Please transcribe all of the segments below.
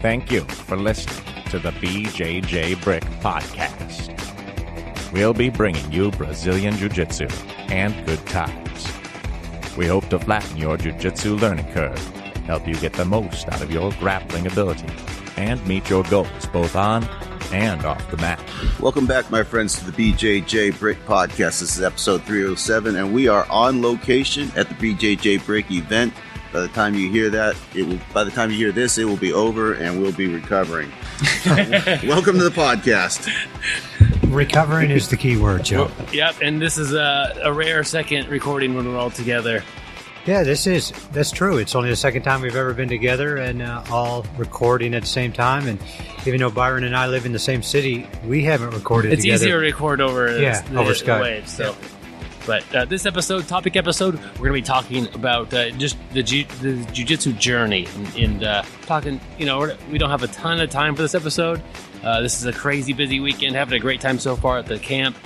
Thank you for listening to the BJJBrick Podcast. We'll be bringing you Brazilian Jiu-Jitsu and good times. We hope to flatten your Jiu-Jitsu learning curve, help you get the most out of your grappling ability, and meet your goals both on and off the mat. Welcome back, my friends, to the BjjBrick Podcast. This is episode 307, and we are on location at the BjjBrick event. By the time you hear this, it will be over, and we'll be recovering. Welcome to the podcast. Recovering is the key word, Joe. Well, yep, and this is a rare second recording when we're all together. Yeah, that's true. It's only the second time we've ever been together and all recording at the same time. And even though Byron and I live in the same city, we haven't recorded together. It's easier to record over over Skype. Waves, so. Yeah. But this topic episode, we're going to be talking about just the jiu-jitsu journey and talking, we don't have a ton of time for this episode. This is a crazy busy weekend, having a great time so far at the camp.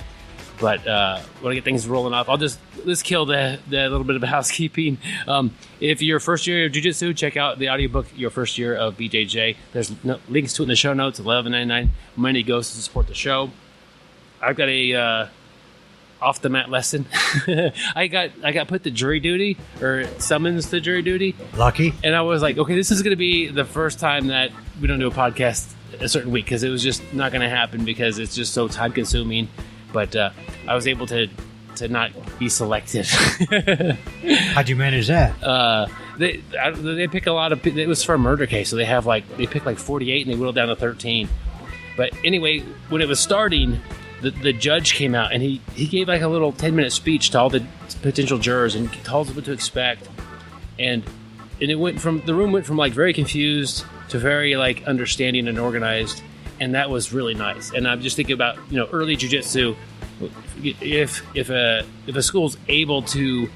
But want to get things rolling off. Let's kill the little bit of housekeeping. If you're first year of jiu-jitsu, check out the audiobook, Your First Year of BJJ. There's links to it in the show notes, $11.99. Money goes to support the show. I've got a off the mat lesson. I got put to jury duty, or summons to jury duty. Lucky. And I was like, okay, this is going to be the first time that we don't do a podcast a certain week, because it was just not going to happen because it's just so time consuming. But I was able to not be selected. How'd you manage that? They pick a lot of. It was for a murder case, so they picked like 48 and they whittled down to 13. But anyway, when it was starting, the judge came out and he gave like a little 10-minute speech to all the potential jurors and told them what to expect. And the room went from like very confused to very like understanding and organized. And that was really nice. And I'm just thinking about, early jiu-jitsu. If a school's able to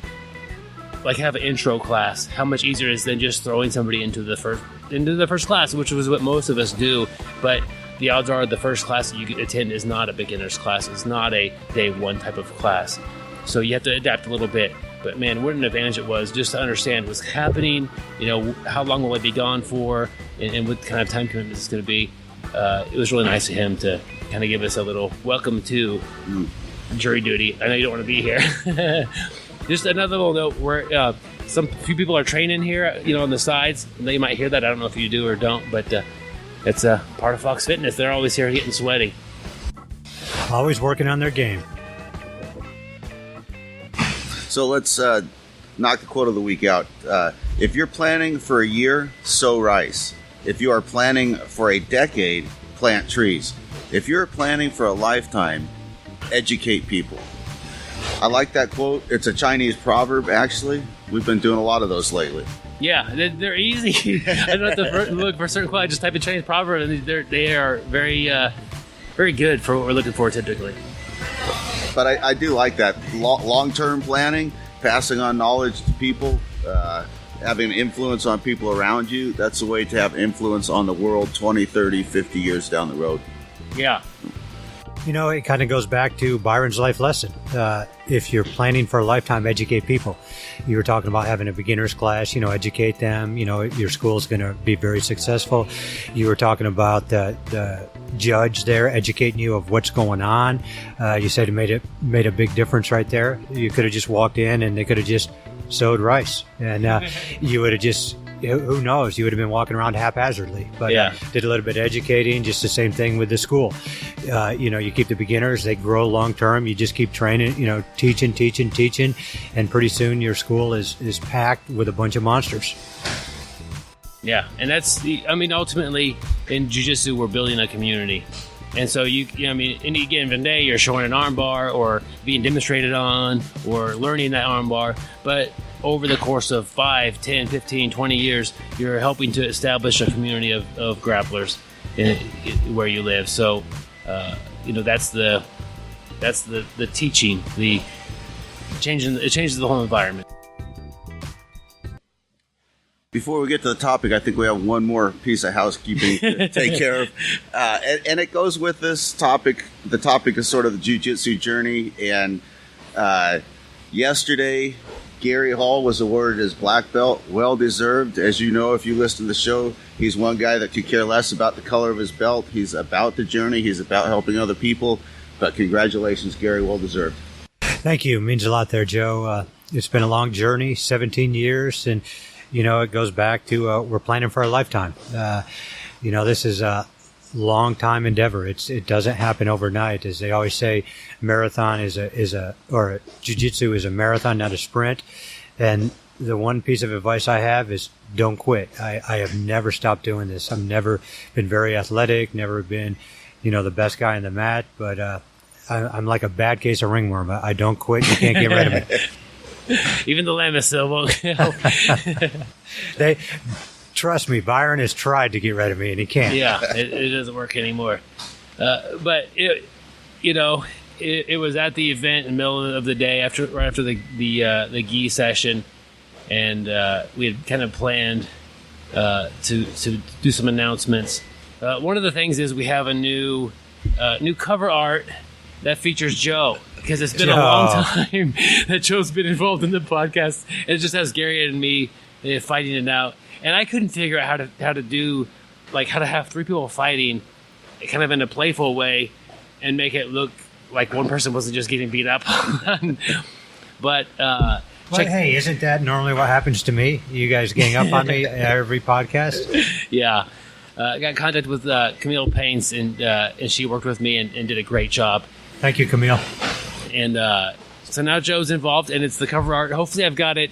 like have an intro class, how much easier it is than just throwing somebody into the first class, which was what most of us do. But the odds are the first class that you attend is not a beginner's class. It's not a day one type of class. So you have to adapt a little bit. But man, what an advantage it was just to understand what's happening, how long will it be gone for, and what kind of time commitment it's going to be. It was really nice of him to kind of give us a little welcome to jury duty. I know you don't want to be here. Just another little note where few people are training here, on the sides. You might hear that. I don't know if you do or don't, but it's a part of Fox Fitness. They're always here getting sweaty. Always working on their game. So let's knock the quote of the week out. If you're planning for a year, sow rice. If you are planning for a decade, plant trees. If you're planning for a lifetime, educate people. I like that quote. It's a Chinese proverb, actually. We've been doing a lot of those lately. Yeah, they're easy. I don't have to look for a certain quote. I just type in Chinese proverb, and they are very, very good for what we're looking for typically. But I do like that. Long-term planning, passing on knowledge to people, having an influence on people around you. That's a way to have influence on the world 20, 30, 50 years down the road. Yeah. It kind of goes back to Byron's life lesson. If you're planning for a lifetime, educate people. You were talking about having a beginner's class, educate them. Your school's going to be very successful. You were talking about the judge there educating you of what's going on. You said it made a big difference right there. You could have just walked in and they could have just sowed rice. And you would have just... Who knows? You would have been walking around haphazardly, but did a little bit of educating. Just the same thing with the school. You keep the beginners; they grow long term. You just keep training. Teaching, and pretty soon your school is packed with a bunch of monsters. Yeah, and that's ultimately in jiu-jitsu we're building a community, and so any given day you're showing an arm bar or being demonstrated on or learning that arm bar, but over the course of 5, 10, 15, 20 years, you're helping to establish a community of grapplers where you live. So, that's the teaching, it changes the whole environment. Before we get to the topic, I think we have one more piece of housekeeping to take care of. And it goes with this topic. The topic is sort of the jiu-jitsu journey. And yesterday, Gary Hall was awarded his black belt. Well deserved. As you know, if you listen to the show, he's one guy that could care less about the color of his belt. He's about the journey. He's about helping other people. But congratulations, Gary. Well deserved. Thank you. It means a lot there, Joe. It's been a long journey, 17 years. And, it goes back to we're planning for a lifetime. This is a long time endeavor. It doesn't happen overnight. As they always say, marathon or jiu-jitsu is a marathon, not a sprint. And the one piece of advice I have is don't quit. I have never stopped doing this. I've never been very athletic, never been, the best guy on the mat, but I'm like a bad case of ringworm. I don't quit. You can't get rid of me. Even the Lamisil won't help. Trust me, Byron has tried to get rid of me, and he can't. Yeah, it doesn't work anymore. But it was at the event in the middle of the day, right after the gi session, and we had kind of planned to do some announcements. One of the things is we have a new cover art that features Joe, because it's been a long time that Joe's been involved in the podcast. It just has Gary and me fighting it out. And I couldn't figure out how to have three people fighting kind of in a playful way and make it look like one person wasn't just getting beat up. But hey, isn't that normally what happens to me? You guys gang up on me every podcast? Yeah. I got in contact with Camille Paints, and she worked with me and did a great job. Thank you, Camille. And so now Joe's involved, and it's the cover art. Hopefully I've got it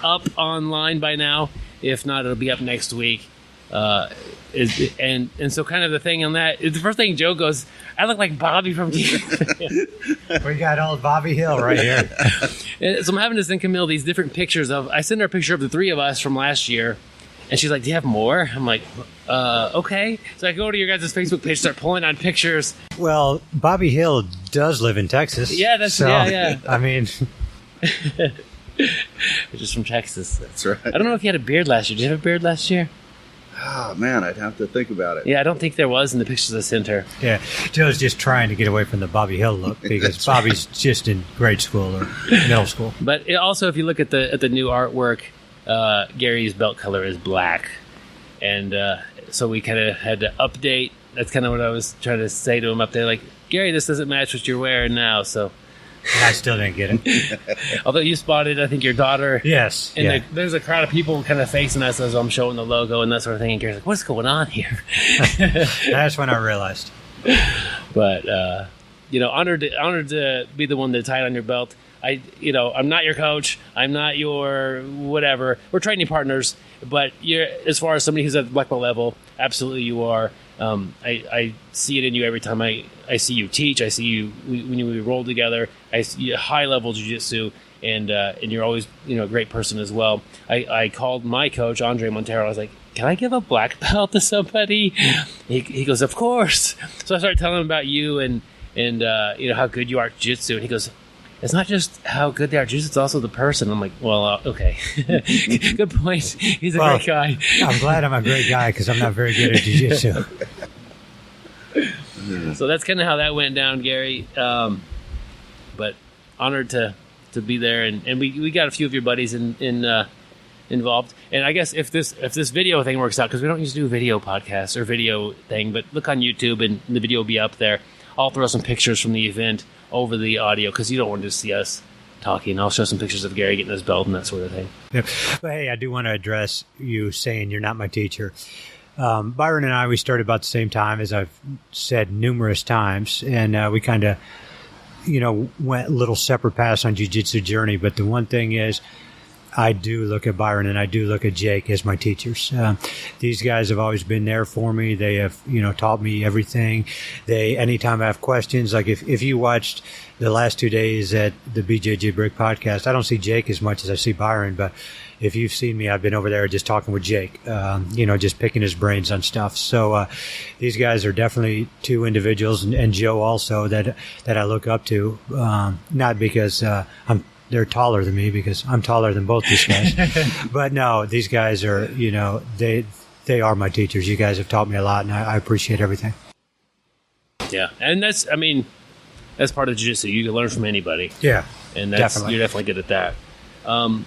up online by now. If not, it'll be up next week. And so kind of the thing on that, the first thing Joe goes, I look like Bobby from TV. We got old Bobby Hill right here. And so I'm having to send Camille these different pictures I sent her a picture of the three of us from last year. And she's like, do you have more? I'm like, okay. So I go to your guys' Facebook page, start pulling on pictures. Well, Bobby Hill does live in Texas. Yeah, yeah. I mean... Which is from Texas. That's right. I don't know if you had a beard last year. Did you have a beard last year? Oh, man, I'd have to think about it. Yeah, I don't think there was in the pictures I sent her. Yeah, Joe's just trying to get away from the Bobby Hill look because Bobby's just in grade school or middle school. But also, if you look at the new artwork, Gary's belt color is black. And so we kind of had to update. That's kind of what I was trying to say to him up there. Like, Gary, this doesn't match what you're wearing now, so... I still didn't get it. Although you spotted, I think, your daughter. Yes. And there's a crowd of people kind of facing us as I'm showing the logo and that sort of thing. And Gary's like, what's going on here? That's when I realized. But, honored to be the one to tie it on your belt. I'm not your coach. I'm not your whatever. We're training partners. But you're, as far as somebody who's at the black belt level, absolutely you are. I see it in you every time I see you teach. I see you when we roll together. I see high level jiu-jitsu, and you're always a great person as well. I called my coach Andre Montero. I was like, can I give a black belt to somebody? He goes, of course. So I started telling him about you and how good you are at jiu-jitsu, and he goes, it's not just how good they are at jiu-jitsu, it's also the person. I'm like, well, okay. Good point. He's a great guy. I'm glad I'm a great guy because I'm not very good at jiu-jitsu. So that's kind of how that went down, Gary. But honored to be there, and we got a few of your buddies involved. And I guess if this video thing works out, because we don't usually do video podcasts or video thing, but look on YouTube and the video will be up there. I'll throw some pictures from the event over the audio because you don't want to see us talking. I'll show some pictures of Gary getting his belt and that sort of thing. Yep. But hey, I do want to address you saying you're not my teacher. Byron and I, we started about the same time, as I've said numerous times, and we kind of, went little separate paths on jiu-jitsu journey. But the one thing is, I do look at Byron and I do look at Jake as my teachers. These guys have always been there for me. They have, taught me everything. Anytime I have questions, like if you watched the last 2 days at the BjjBrick podcast, I don't see Jake as much as I see Byron, but if you've seen me, I've been over there just talking with Jake, just picking his brains on stuff. So these guys are definitely two individuals, and Joe also that I look up to, not because they're taller than me, because I'm taller than both these guys. But no, these guys are, they are my teachers. You guys have taught me a lot, and I appreciate everything. Yeah, and that's part of jiu-jitsu. You can learn from anybody. Yeah, and you're definitely good at that.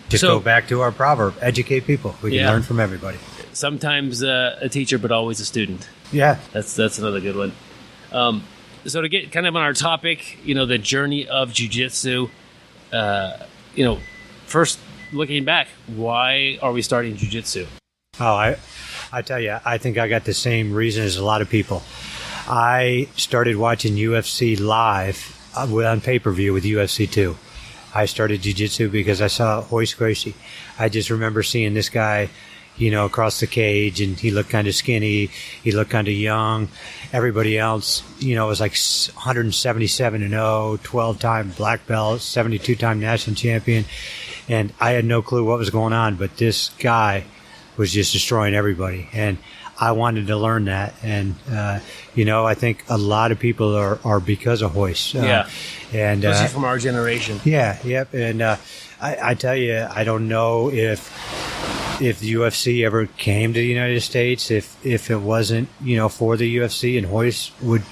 Just go back to our proverb: educate people. We can learn from everybody. Sometimes a teacher, but always a student. Yeah, that's another good one. So to get kind of on our topic, the journey of jiu-jitsu, first looking back, why are we starting jiu-jitsu? Oh, I tell you, I think I got the same reason as a lot of people. I started watching UFC live on pay-per-view with UFC 2. I started jiu-jitsu because I saw Royce Gracie. I just remember seeing this guy, across the cage, and he looked kind of skinny. He looked kind of young. Everybody else, was like 177-0, 12-time black belt, 72-time national champion. And I had no clue what was going on, but this guy was just destroying everybody. And I wanted to learn that. And, I think a lot the people are because of Royce. And especially from our generation. Yeah, yep. And I tell you, I don't know if the UFC ever came to the United States, if it wasn't, for the UFC and Royce, would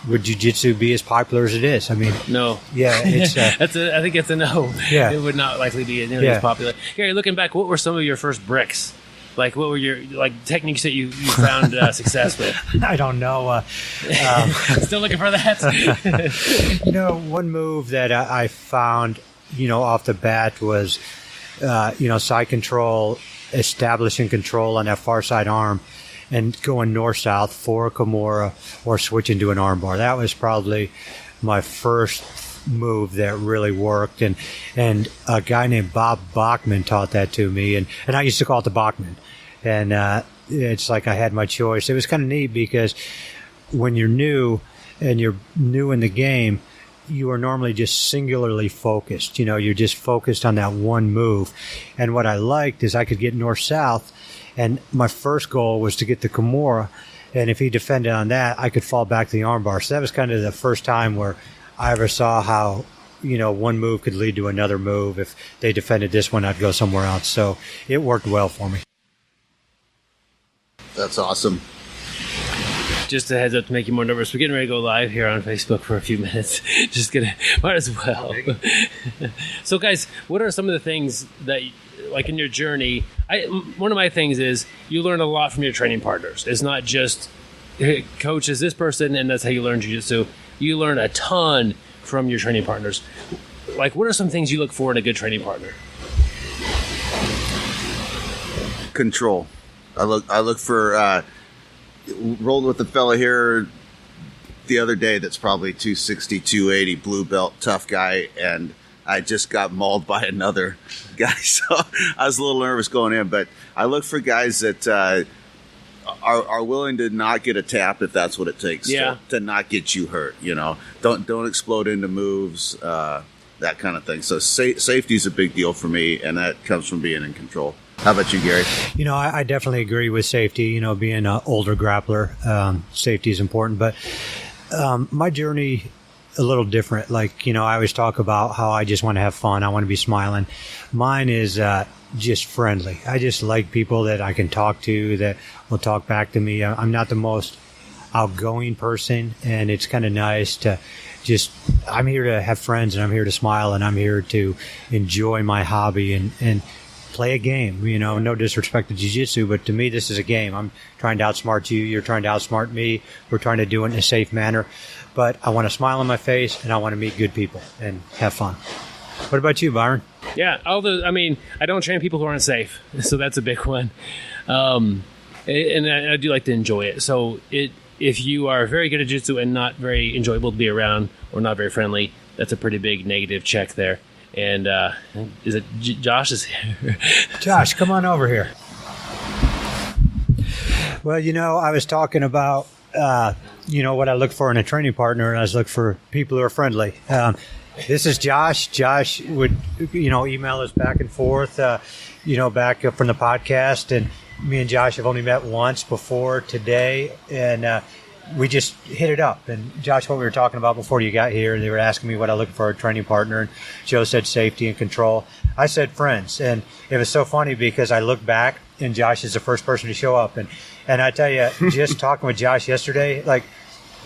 jiu-jitsu be as popular as it is? I mean, no. Yeah, it's I think it's a no. Yeah, it would not likely be nearly as popular. Gary, looking back, what were some of your first bricks? Like, what were your techniques that you found success with? I don't know. Still looking for that. One move that I found, off the bat was, side control, establishing control on that far side arm, and going north-south for a Kimura or switching to an armbar. That was probably my first move that really worked. And a guy named Bob Bachman taught that to me. And I used to call it the Bachman. And it's like I had my choice. It was kind of neat because when you're new and you're new in the game, you are normally just singularly focused. You're just focused on that one move. And what I liked is I could get north-south. And my first goal was to get the Kimura, and if he defended on that, I could fall back to the armbar. So that was kind of the first time where I ever saw how, one move could lead to another move. If they defended this one, I'd go somewhere else. So it worked well for me. That's awesome. Just a heads up to make you more nervous. We're getting ready to go live here on Facebook for a few minutes. Might as well. So, guys, what are some of the things that, like in your journey, one of my things is you learn a lot from your training partners. It's not just, hey, coach is this person, and that's how you learn jiu-jitsu. You learn a ton from your training partners. Like, what are some things you look for in a good training partner? Control. I look for... rolled with a fella here the other day that's probably 260, 280, blue belt, tough guy, and I just got mauled by another guy, so I was a little nervous going in. But I look for guys that are willing to not get a tap if that's what it takes to not get you hurt. Don't explode into moves, that kind of thing. So safety is a big deal for me, and that comes from being in control. How about you, Gary? I definitely agree with safety. Being an older grappler, safety is important. But my journey, a little different. Like, I always talk about how I just want to have fun. I want to be smiling. Mine is just friendly. I just like people that I can talk to, that will talk back to me. I'm not the most outgoing person, and it's kind of nice to I'm here to have friends, and I'm here to smile, and I'm here to enjoy my hobby and play a game. No disrespect to jiu-jitsu, but to me this is a game. I'm trying to outsmart you, you're trying to outsmart me. We're trying to do it in a safe manner, but I want to smile on my face, and I want to meet good people and have fun. What about you, Byron? Yeah, I don't train people who aren't safe, so that's a big one. And I do like to enjoy it. So if you are very good at jiu-jitsu and not very enjoyable to be around, or not very friendly, that's a pretty big negative check there. And is it Josh is here? Josh, come on over here. Well, I was talking about, what I look for in a training partner, and I was looking for people who are friendly. This is Josh. Josh would, email us back and forth, back from the podcast. And me and Josh have only met once before today. And we just hit it up. And Josh, what we were talking about before you got here, they were asking me what I look for a training partner. And Joe said safety and control. I said friends. And it was so funny because I look back and Josh is the first person to show up. And I tell you, just talking with Josh yesterday, like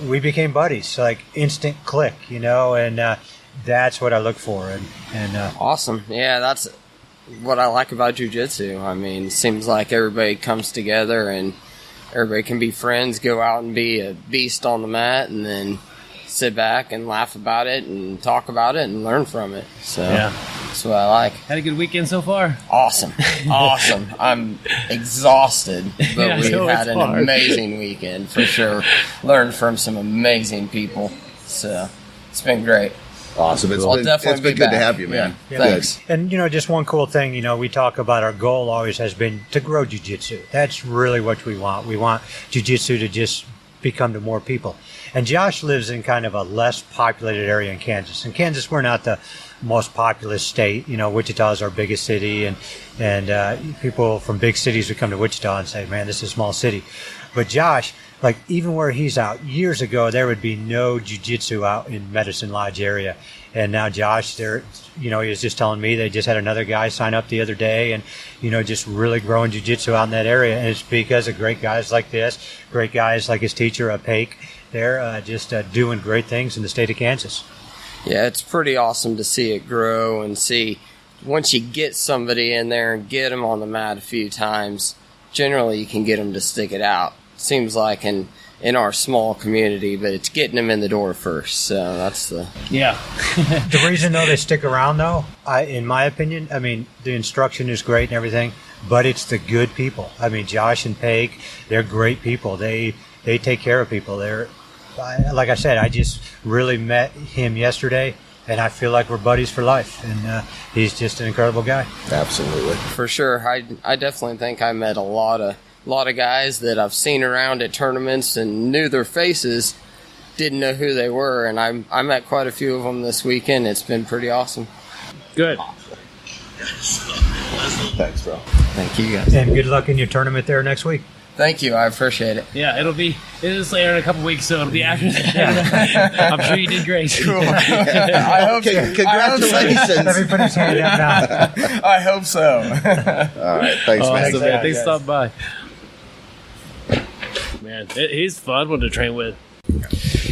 we became buddies, like instant click, and that's what I look for. And awesome. Yeah, what I like about jiu-jitsu. I mean, it seems like everybody comes together and everybody can be friends, go out and be a beast on the mat, and then sit back and laugh about it and talk about it and learn from it. So that's what I like. Had a good weekend so far? Awesome. I'm exhausted, but we had an amazing weekend for sure. Learned from some amazing people. So it's been great. Awesome. It's been good to have you, man. Yeah. Thanks. And, just one cool thing, we talk about our goal always has been to grow jiu-jitsu. That's really what we want. We want jiu-jitsu to just become to more people. And Josh lives in kind of a less populated area in Kansas. In Kansas, we're not the most populous state. Wichita is our biggest city, and people from big cities would come to Wichita and say, man, this is a small city. But Josh, like even where he's out, years ago, there would be no jiu-jitsu out in Medicine Lodge area. And now Josh, he was just telling me they just had another guy sign up the other day and, just really growing jiu-jitsu out in that area. And it's because of great guys like this, great guys like his teacher, Paik. They're just doing great things in the state of Kansas. Yeah, it's pretty awesome to see it grow and see once you get somebody in there and get them on the mat a few times, generally you can get them to stick it out. Seems like in our small community, but it's getting them in the door first. So that's the... Yeah. The reason, though, they stick around, though, in my opinion, the instruction is great and everything, but it's the good people. Josh and Paik, they're great people. They take care of people. Like I said, I just really met him yesterday, and I feel like we're buddies for life. And he's just an incredible guy. Absolutely. For sure. I definitely think I met a lot of guys that I've seen around at tournaments and knew their faces, didn't know who they were, and I met quite a few of them this weekend. It's been pretty awesome. Good. Thanks, bro. Thank you, guys. And good luck in your tournament there next week. Thank you. I appreciate it. Yeah, it is later in a couple weeks, so it'll be after that. I'm sure you did great. Cool. I hope so. Congratulations. Let me put his hand down now. I hope so. All right. Thanks, man. Awesome, man. Thanks for stopping by. Man, he's fun one to train with.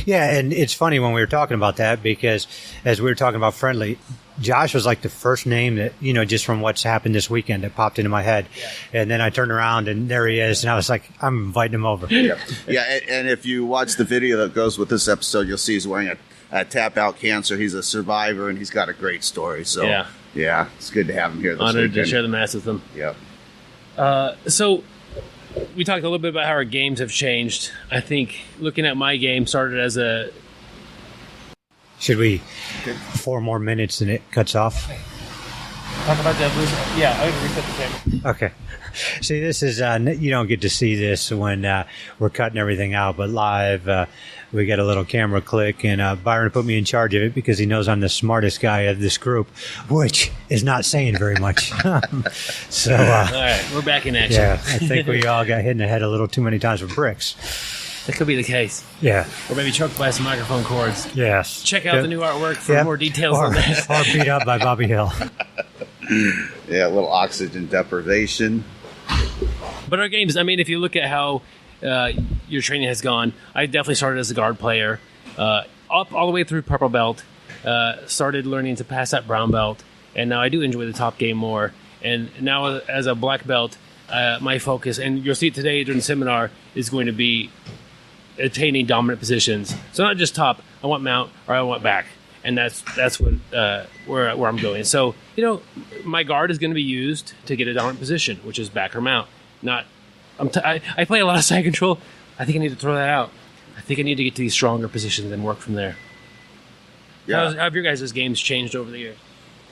Yeah, and it's funny when we were talking about that because as we were talking about friendly, Josh was like the first name that, just from what's happened this weekend that popped into my head. Yeah. And then I turned around and there he is. And I was like, I'm inviting him over. Yeah. And if you watch the video that goes with this episode, you'll see he's wearing a tap out cancer. He's a survivor and he's got a great story. So, yeah it's good to have him here this Honored weekend. to share the mats with him. Yep. So we talked a little bit about how our games have changed. I think looking at my game started as a... Should we 4 more minutes and it cuts off? Talk about the evolution. Yeah, I'm going to reset the camera. Okay. See, this is, you don't get to see this when we're cutting everything out, but live, we got a little camera click, and Byron put me in charge of it because he knows I'm the smartest guy of this group, which is not saying very much. So, all right, we're back in action. Yeah, I think we all got hit in the head a little too many times with bricks. That could be the case. Yeah. Or maybe choked by some microphone cords. Yes. Check out the new artwork for more details on that. Or beat up by Bobby Hill. Yeah, a little oxygen deprivation. But our games, if you look at how your training has gone, I definitely started as a guard player, up all the way through purple belt, started learning to pass that brown belt, and now I do enjoy the top game more. And now as a black belt, my focus, and you'll see it today during the seminar, is going to be attaining dominant positions. So not just top, I want mount or I want back. And that's what where I'm going. So, my guard is going to be used to get a dominant position, which is back or mount. I play a lot of side control. I think I need to throw that out. I think I need to get to these stronger positions and work from there. Yeah. How have your guys' games changed over the years?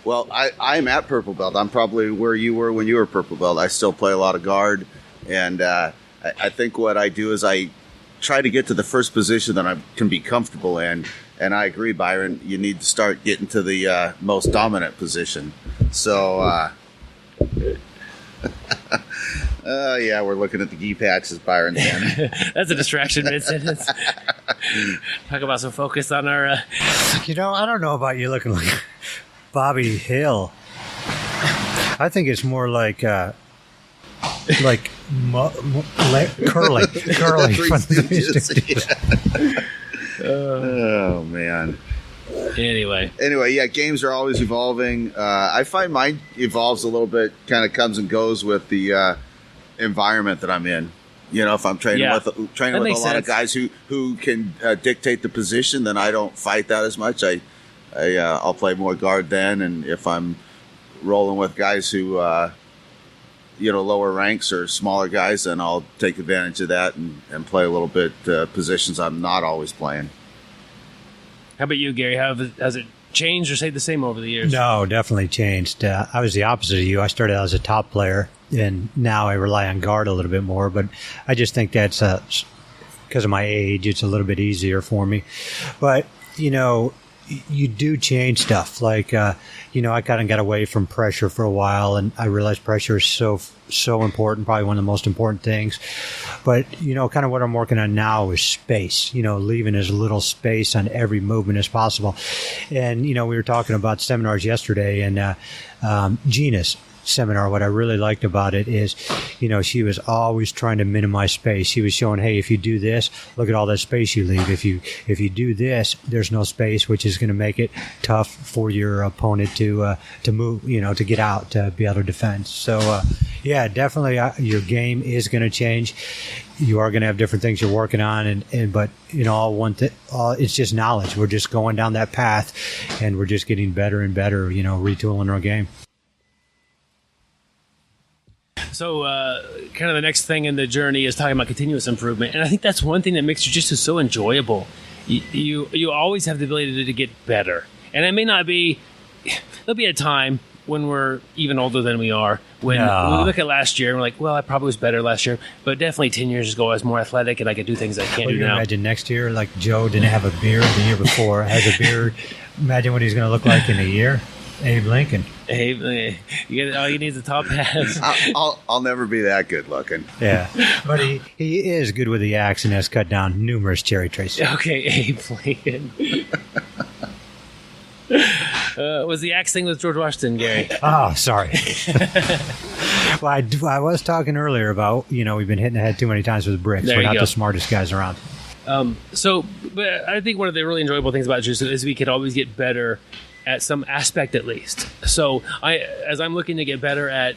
Well, I'm at purple belt. I'm probably where you were when you were purple belt. I still play a lot of guard, and I think what I do is I try to get to the first position that I can be comfortable in. And I agree, Byron, you need to start getting to the most dominant position. So, yeah, we're looking at the gi patches, Byron. That's a distraction mid-sentence. Talk about some focus on our... I don't know about you looking like Bobby Hill. I think it's more like curly. Oh, man. Anyway, yeah, games are always evolving. I find mine evolves a little bit, kind of comes and goes with the environment that I'm in. You know, if I'm training with a lot of guys who can dictate the position, then I don't fight that as much. I'll play more guard then, and if I'm rolling with guys who lower ranks or smaller guys, then I'll take advantage of that and play a little bit positions I'm not always playing. How about you, Gary? Has it changed or stayed the same over the years? No, definitely changed. I was the opposite of you. I started out as a top player, and now I rely on guard a little bit more. But I just think that's because of my age, it's a little bit easier for me. But, you do change stuff. Like, I kind of got away from pressure for a while, and I realized pressure is so important, probably one of the most important things. But, kind of what I'm working on now is space, leaving as little space on every movement as possible. And, we were talking about seminars yesterday, and Gina's seminar, what I really liked about it is, she was always trying to minimize space. She was showing, hey, if you do this, look at all that space you leave. If you do this, there's no space, which is going to make it tough for your opponent to move, to get out, to be able to defend. So, definitely your game is going to change. You are going to have different things you're working on, but it's just knowledge. We're just going down that path, and we're just getting better and better, retooling our game. So, kind of the next thing in the journey is talking about continuous improvement, and I think that's one thing that makes jiu-jitsu so enjoyable. You always have the ability to get better, and it may not be. There'll be a time when we're even older than we are when we look at last year and we're like, well, I probably was better last year, but definitely 10 years ago I was more athletic and I could do things I can't do now. Imagine next year, like Joe didn't have a beard the year before, has a beard. Imagine what he's going to look like in a year. Abe Lincoln. All you need is a top hat. I'll never be that good looking. Yeah, but he is good with the axe and has cut down numerous cherry trees. Okay, Abe Lincoln. Was the axe thing with George Washington, Gary? Oh, sorry. Well, I was talking earlier about, we've been hitting the head too many times with bricks. We're not the smartest guys around. But I think one of the really enjoyable things about jiu-jitsu is we could always get better at some aspect at least. So as I'm looking to get better at,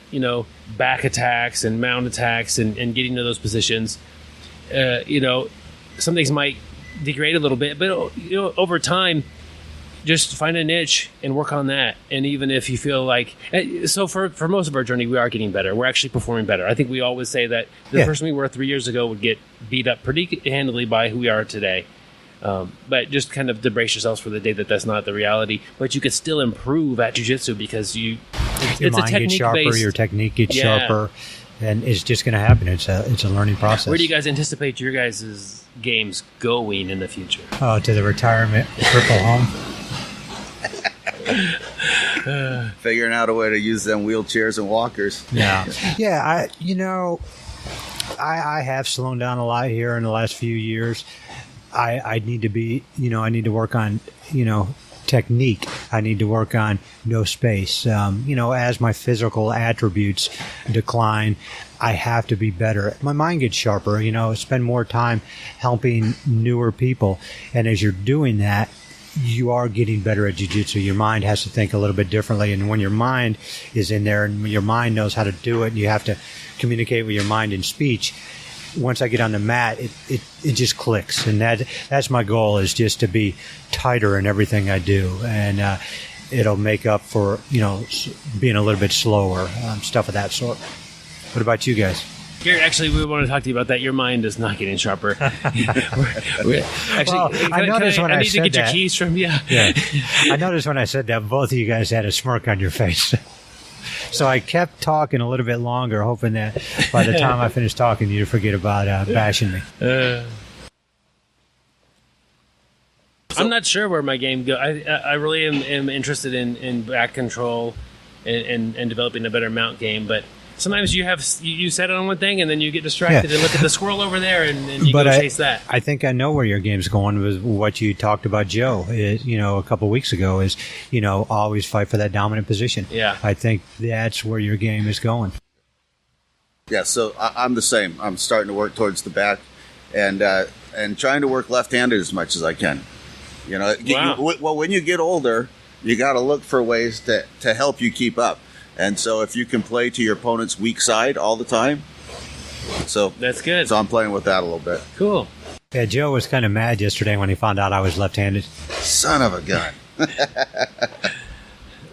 back attacks and mount attacks and getting to those positions, some things might degrade a little bit, but over time, just find a niche and work on that. And even if you feel like, so for most of our journey, we are getting better. We're actually performing better. I think we always say that the person we were 3 years ago would get beat up pretty handily by who we are today. But just kind of to brace yourselves for the day that's not the reality. But you could still improve at jiu-jitsu because your it's mind a technique gets sharper, based. your technique gets sharper, and it's just going to happen. It's a learning process. Where do you guys anticipate your guys' games going in the future? Oh, to the retirement purple home. Figuring out a way to use them wheelchairs and walkers. Yeah. I have slowed down a lot here in the last few years. I need to be, I need to work on, technique. I need to work on no space. As my physical attributes decline, I have to be better. My mind gets sharper, spend more time helping newer people. And as you're doing that, you are getting better at jiu-jitsu. Your mind has to think a little bit differently. And when your mind is in there and your mind knows how to do it, and you have to communicate with your mind in speech, once I get on the mat, it just clicks. And that's my goal, is just to be tighter in everything I do. And it'll make up for, being a little bit slower, stuff of that sort. What about you guys? Gary, actually, we want to talk to you about that. Your mind is not getting sharper. Actually, I noticed when I need to said get your that. keys from you. Yeah. I noticed when I said that, both of you guys had a smirk on your face. So I kept talking a little bit longer, hoping that by the time I finished talking, you'd forget about bashing me. I'm not sure where my game goes. I really am interested in back control and developing a better mount game, but sometimes you set on one thing and then you get distracted and look at the squirrel over there and you go chase that. I think I know where your game's going with what you talked about, Joe, a couple of weeks ago, is, always fight for that dominant position. Yeah. I think that's where your game is going. Yeah, so I'm the same. I'm starting to work towards the back and trying to work left-handed as much as I can. You know, Wow. well, when you get older, you got to look for ways to help you keep up. And so if you can play to your opponent's weak side all the time, so That's good. So I'm playing with that a little bit. Cool. Yeah, Joe was kind of mad yesterday when he found out I was left-handed. Son of a gun.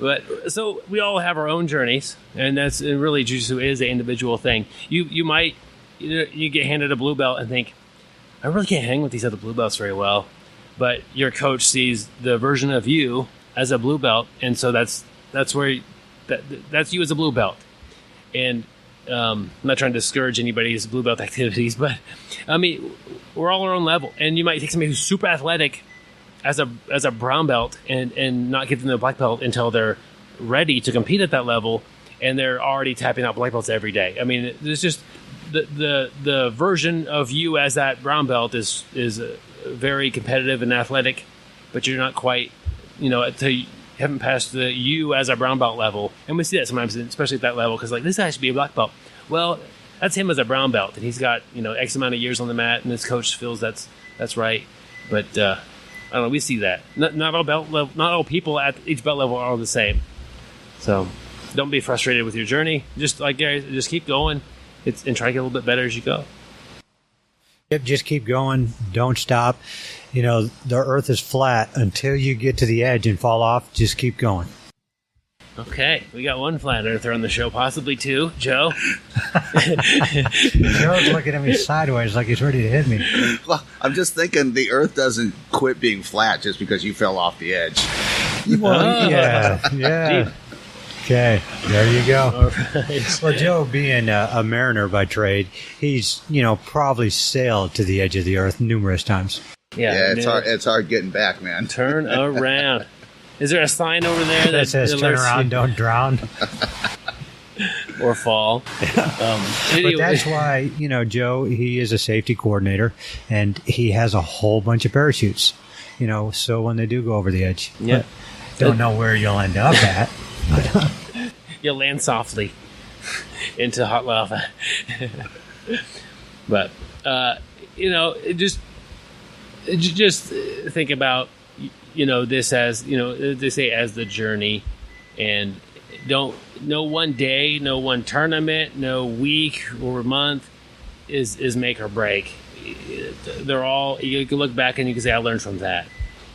But so we all have our own journeys, and that's and really jiu-jitsu is an individual thing. You might you get handed a blue belt and think, I really can't hang with these other blue belts very well, but your coach sees the version of you as a blue belt, and so that's where that's you as a blue belt. And I'm not trying to discourage anybody's blue belt activities, but I mean we're all our own level, and you might take somebody who's super athletic as a brown belt and not give them the black belt until they're ready to compete at that level, and they're already tapping out black belts every day. I mean, there's just the version of you as that brown belt is very competitive and athletic, but you're not quite, until you haven't passed the you as a brown belt level. And we see that sometimes, especially at that level, because like this guy should be a black belt. Well, that's him as a brown belt, and he's got X amount of years on the mat, and his coach feels that's right, but. I don't know. We see that. Not all belt level, not all people at each belt level are all the same. So, don't be frustrated with your journey. Just like Gary, just keep going, and try to get a little bit better as you go. Yep, just keep going. Don't stop. The earth is flat until you get to the edge and fall off. Just keep going. Okay, we got one flat earther on the show, possibly two. Joe? Joe's looking at me sideways like he's ready to hit me. Well, I'm just thinking the earth doesn't quit being flat just because you fell off the edge. Well, yeah. Okay, there you go. All right. Well, Joe, being a mariner by trade, he's, probably sailed to the edge of the earth numerous times. Yeah, it's hard getting back, man. Turn around. Is there a sign over there that says "Turn around, don't drown" or fall? Anyway. But that's why Joe. He is a safety coordinator, and he has a whole bunch of parachutes. So when they do go over the edge, yeah, don't know where you'll end up at. You'll land softly into hot lava. But just think about. This as they say as the journey, and no one day, no one tournament, no week or month is make or break. They're all, you can look back and you can say I learned from that,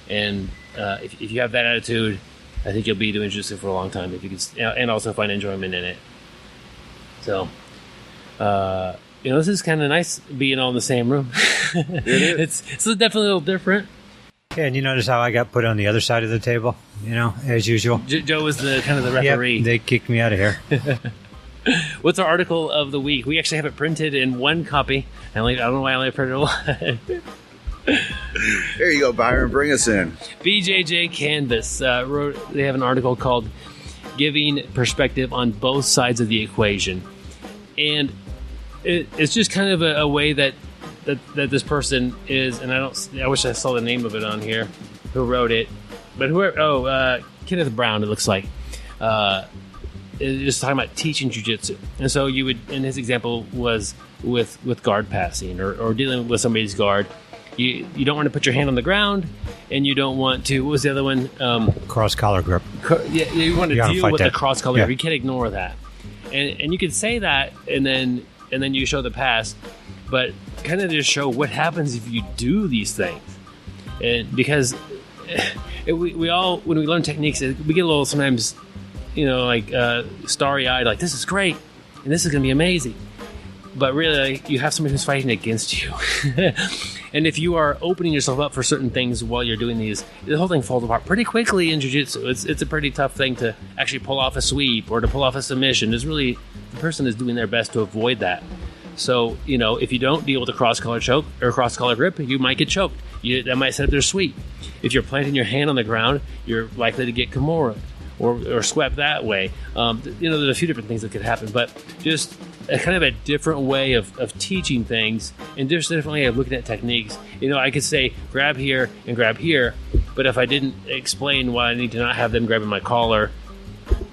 and if you have that attitude, I think you'll be doing jiu-jitsu for a long time if you can, and also find enjoyment in it. So this is kind of nice being all in the same room. It's definitely a little different. Yeah, and you notice how I got put on the other side of the table, as usual. Joe was the kind of the referee. Yep, they kicked me out of here. What's our article of the week? We actually have it printed in one copy. I don't know why I only printed one. Here you go, Byron. Bring us in. BJJ Canvas they have an article called "Giving Perspective on Both Sides of the Equation," and it's just kind of a way that this person is, and I wish I saw the name of it on here, who wrote it, but Kenneth Brown, it looks like, is just talking about teaching jiu-jitsu. And so you would, and his example was with guard passing or dealing with somebody's guard. You don't want to put your hand on the ground, and you don't want to, what was the other one? Cross collar grip. You want to deal with the cross collar grip. Yeah. You can't ignore that. And you can say that, and then you show the pass, but kind of just show what happens if you do these things. And because we all, when we learn techniques, we get a little sometimes, starry-eyed, like, this is great, and this is going to be amazing. But really, you have somebody who's fighting against you. And if you are opening yourself up for certain things while you're doing these, the whole thing falls apart pretty quickly in jiu-jitsu. It's a pretty tough thing to actually pull off a sweep or to pull off a submission. It's really, the person is doing their best to avoid that. So, if you don't deal with a cross-collar choke or cross-collar grip, you might get choked. That might set up their sweep. If you're planting your hand on the ground, you're likely to get kimura or swept that way. There's a few different things that could happen, but just a kind of a different way of teaching things and just a different way of looking at techniques. I could say grab here and grab here, but if I didn't explain why I need to not have them grabbing my collar,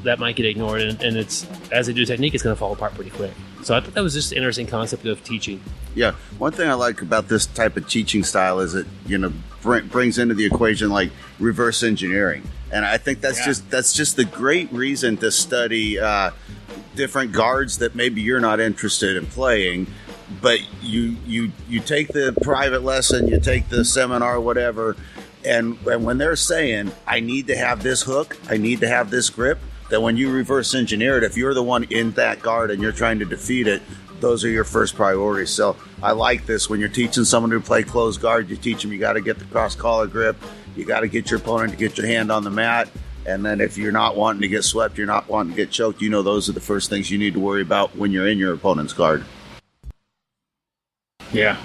that might get ignored, and it's, as they do technique, it's going to fall apart pretty quick. So I thought that was just an interesting concept of teaching. Yeah, one thing I like about this type of teaching style is it, brings into the equation like reverse engineering, and I think that's just the great reason to study different guards that maybe you're not interested in playing, but you take the private lesson, you take the seminar, whatever, and when they're saying, I need to have this hook, I need to have this grip, that when you reverse engineer it, if you're the one in that guard and you're trying to defeat it, those are your first priorities. So I like this. When you're teaching someone to play closed guard, you teach them you got to get the cross collar grip, you got to get your opponent to get your hand on the mat, and then if you're not wanting to get swept, you're not wanting to get choked, those are the first things you need to worry about when you're in your opponent's guard. Yeah.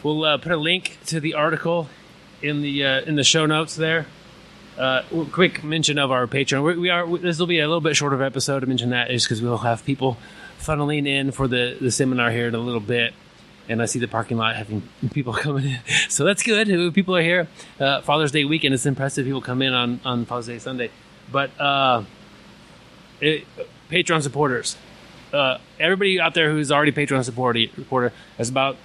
We'll put a link to the article in the show notes there. Quick mention of our Patreon. This will be a little bit shorter of episode to mention that is because we'll have people funneling in for the seminar here in a little bit. And I see the parking lot having people coming in. So that's good. People are here. Father's Day weekend, it's impressive. People come in on Father's Day Sunday. But Patreon supporters. Everybody out there who's already Patreon supporter, there's about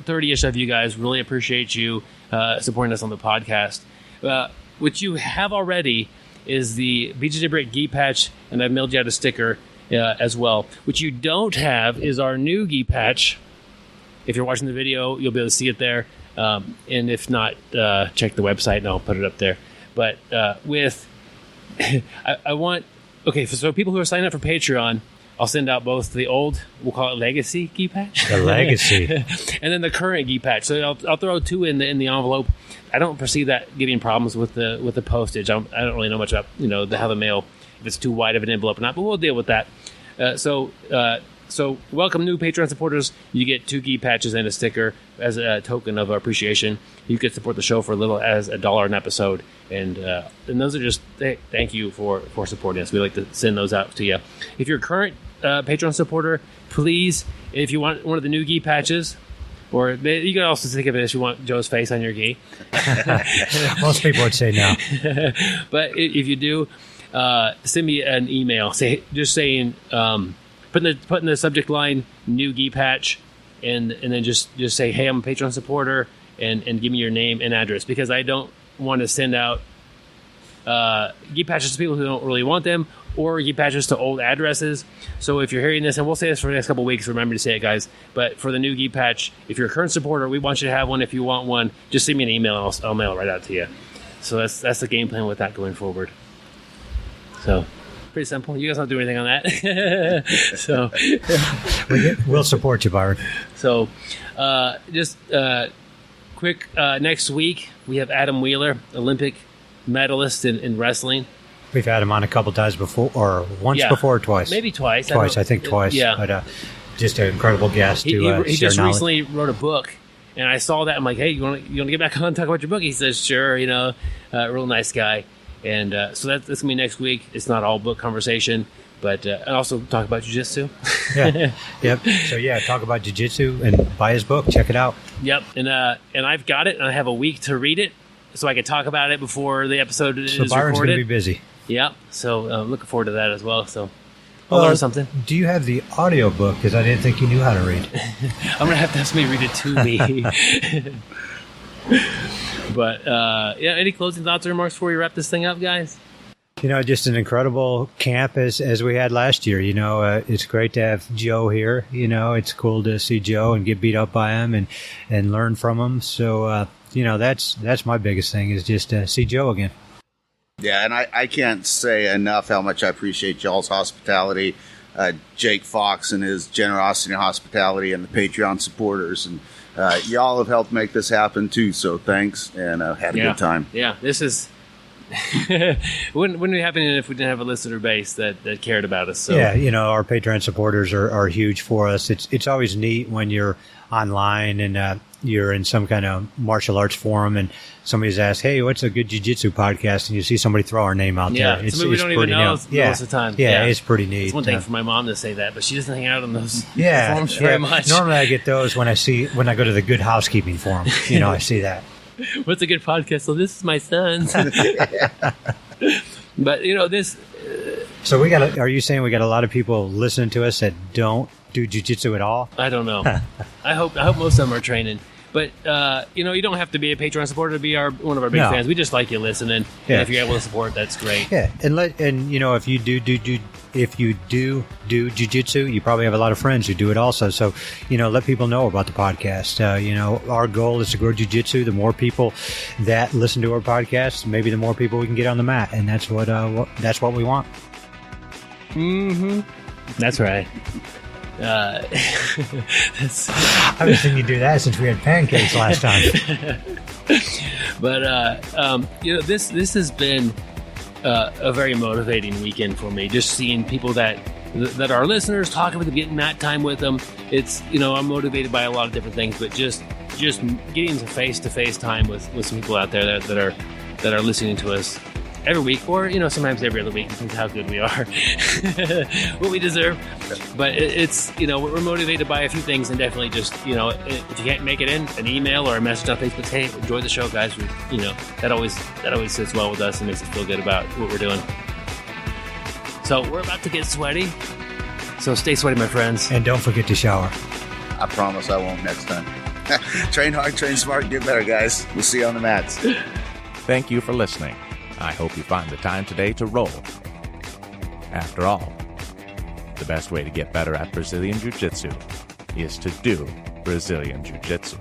30-ish of you guys. Really appreciate you supporting us on the podcast. What you have already is the BjjBrick gi patch, and I've mailed you out a sticker as well. What you don't have is our new gi patch. If you're watching the video, you'll be able to see it there. And if not, check the website, and I'll put it up there. But I want... Okay, so people who are signing up for Patreon, I'll send out both the old, we'll call it Legacy gi patch. The Legacy. And then the current gi patch. So I'll throw two in the envelope. I don't perceive that giving problems with the postage. I don't really know much about how the mail, if it's too wide of an envelope or not, but we'll deal with that. So welcome new Patreon supporters. You get 2 gi patches and a sticker as a token of appreciation. You can support the show for as little as $1 an episode, and those are just thank you for supporting us. We like to send those out to you. If you're a current Patreon supporter, please, if you want one of the new gi patches. Or you can also think of it as you want Joe's face on your gi. Most people would say no. But if you do, send me an email. Saying, put in the subject line new gi patch, and then just say, hey, I'm a Patreon supporter, and give me your name and address, because I don't want to send out gi patches to people who don't really want them, or gi patches to old addresses. So if you're hearing this, and we'll say this for the next couple of weeks, remember to say it, guys, but for the new gi patch, if you're a current supporter, we want you to have one. If you want one, just send me an email and I'll mail it right out to you. So that's the game plan with that going forward. So pretty simple. You guys don't do anything on that. So we'll support you, Byron. So just quick, next week we have Adam Wheeler, Olympic medalist in wrestling. We've had him on a couple times before, or once before or twice. Maybe twice. I think twice. Yeah. But just an incredible guest to he share just knowledge. Recently wrote a book, and I saw that. I'm like, hey, you want to get back on and talk about your book? He says, sure, real nice guy. And so that's going to be next week. It's not all book conversation, but and also talk about jiu-jitsu. Yeah. Yep. So, talk about jiu-jitsu and buy his book. Check it out. Yep. And I've got it, and I have a week to read it so I can talk about it before the episode is recorded. So Byron's going to be busy. Yeah, so looking forward to that as well. So I'll learn something. Do you have the audio book? Because I didn't think you knew how to read. I'm going to have somebody read it to me. But, any closing thoughts or remarks before we wrap this thing up, guys? Just an incredible camp as we had last year. It's great to have Joe here. It's cool to see Joe and get beat up by him and learn from him. So, that's my biggest thing is just to see Joe again. Yeah, and I can't say enough how much I appreciate y'all's hospitality, Jake Fox and his generosity and hospitality, and the Patreon supporters. And y'all have helped make this happen, too, so thanks, and had a good time. Yeah, this is... wouldn't be happening if we didn't have a listener base that cared about us. So. Yeah, our Patreon supporters are huge for us. It's always neat when you're online and you're in some kind of martial arts forum and somebody's asked, hey, what's a good jiu-jitsu podcast? And you see somebody throw our name out there. It's we don't even know most of the time. Yeah, it's pretty neat. It's one thing for my mom to say that, but she doesn't hang out on those forums very much. Normally I get those when I go to the Good Housekeeping forum. I see that. What's a good podcast? So this is my son's. But this So are you saying we got a lot of people listening to us that don't do jiu-jitsu at all? I don't know. I hope most of them are training. But, you don't have to be a Patreon supporter to be one of our big fans. We just like you listening. Yeah. And if you're able to support, that's great. Yeah. If you do jiu-jitsu, you probably have a lot of friends who do it also. So, let people know about the podcast. Our goal is to grow jiu-jitsu. The more people that listen to our podcast, maybe the more people we can get on the mat. And that's what we want. Mm-hmm. That's right. I haven't seen you do that since we had pancakes last time. But this has been a very motivating weekend for me. Just seeing people that are listeners, talking with them, getting mat time with them. It's I'm motivated by a lot of different things, but just getting some face-to-face time with some people out there that are listening to us every week, or sometimes every other week, depends how good we are, what we deserve. But it's we're motivated by a few things, and definitely just if you can't make it in, an email or a message on Facebook, hey, enjoy the show, guys. That always sits well with us and makes us feel good about what we're doing. So we're about to get sweaty, so stay sweaty, my friends, and don't forget to shower. I promise I won't next time. Train hard, train smart, get better, guys. We'll see you on the mats. Thank you for listening. I hope you find the time today to roll. After all, the best way to get better at Brazilian Jiu-Jitsu is to do Brazilian Jiu-Jitsu.